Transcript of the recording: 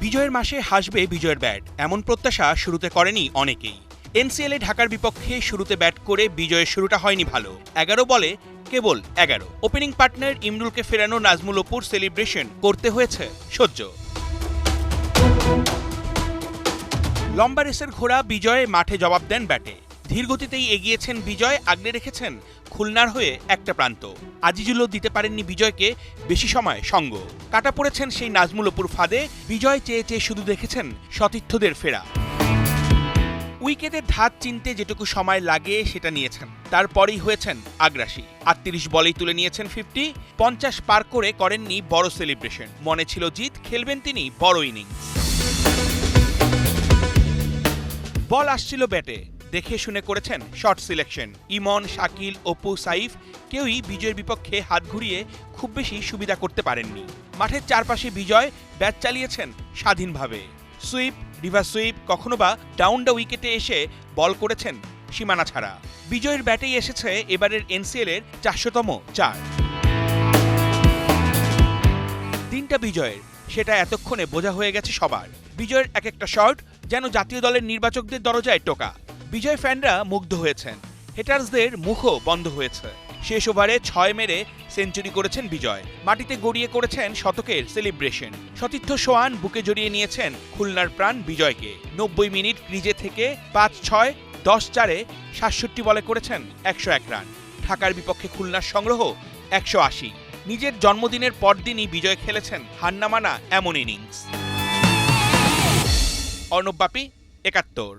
বিজয়ের মাসে হাসবে বিজয়ের ব্যাট, এমন প্রত্যাশা শুরুতে করেনি অনেকেই। এনসিএলে ঢাকার বিপক্ষে শুরুতে ব্যাট করে বিজয়ের শুরুটা হয়নি ভালো। 11 বলে কেবল 11। ওপেনিং পার্টনার ইমরুলকে ফেরানো নাজমুল অপুর সেলিব্রেশন করতে হয়েছে সহ্য। লম্বা রেসের ঘোড়া বিজয় মাঠে জবাব দেন ব্যাটে। ধীরগতিতেই এগিয়েছেন বিজয়, আগলে রেখেছেন খুলনার হয়ে একটা প্রান্ত। আজিজুলও দিতে পারেননি বিজয়কে বেশি সময় সঙ্গ। কাটা পড়েছেন সেই নাজমুল অপুর ফাঁদে। বিজয় চেয়ে চেয়ে শুধু দেখেছেন সতীর্থদের ফেরা। উইকেটের ধাত চিনতে যেটুকু সময় লাগে সেটা নিয়েছেন, তারপরেই হয়েছেন আগ্রাসী। 38 বলেই তুলে নিয়েছেন 50। 50 পার করে করেননি বড় সেলিব্রেশন। মনে ছিল জিত, খেলবেন তিনি বড় ইনিংস। বল আসছিল ব্যাটে, দেখে শুনে করেছেন শর্ট সিলেকশন। ইমন, শাকিল, অপু, সাইফ কেউই বিজয়ের বিপক্ষে হাত ঘুরিয়ে খুব বেশি সুবিধা করতে পারেননি। মাঠের চারপাশে বিজয় ব্যাট চালিয়েছেন স্বাধীনভাবে। সুইপ, রিভার্স সুইপ, কখনো বা ডাউন দ্য উইকেটে এসে বল করেছেন সীমানা ছাড়া। বিজয়ের ব্যাটেই এসেছে এবারের এনসিএলের 400তম 4। দিনটা বিজয়ের, সেটা এতক্ষণে বোঝা হয়ে গেছে সবার। বিজয়ের এক একটা শট যেন জাতীয় দলের নির্বাচকদের দরজায় টোকা। বিজয় ফ্যানরা মুগ্ধ হয়েছেন, হেটার্সদের মুখও বন্ধ হয়েছে। শেষ ওভারে 6 মেরে সেঞ্চুরি করেছেন বিজয়। মাটিতে গড়িয়ে করেছেন শতকের সেলিব্রেশন। সতীর্থ সোহান বুকে জড়িয়ে নিয়েছেন খুলনার প্রাণ বিজয়কে। 90 মিনিট ক্রিজে থেকে 5-6, 10-4-এ 67 বলে করেছেন 101 রান। ঢাকার বিপক্ষে খুলনার সংগ্রহ 180। নিজের জন্মদিনের পরদিনই বিজয় খেলেছেন হান্নামানা এমন ইনিংস। অর্ণব বাপি, 71।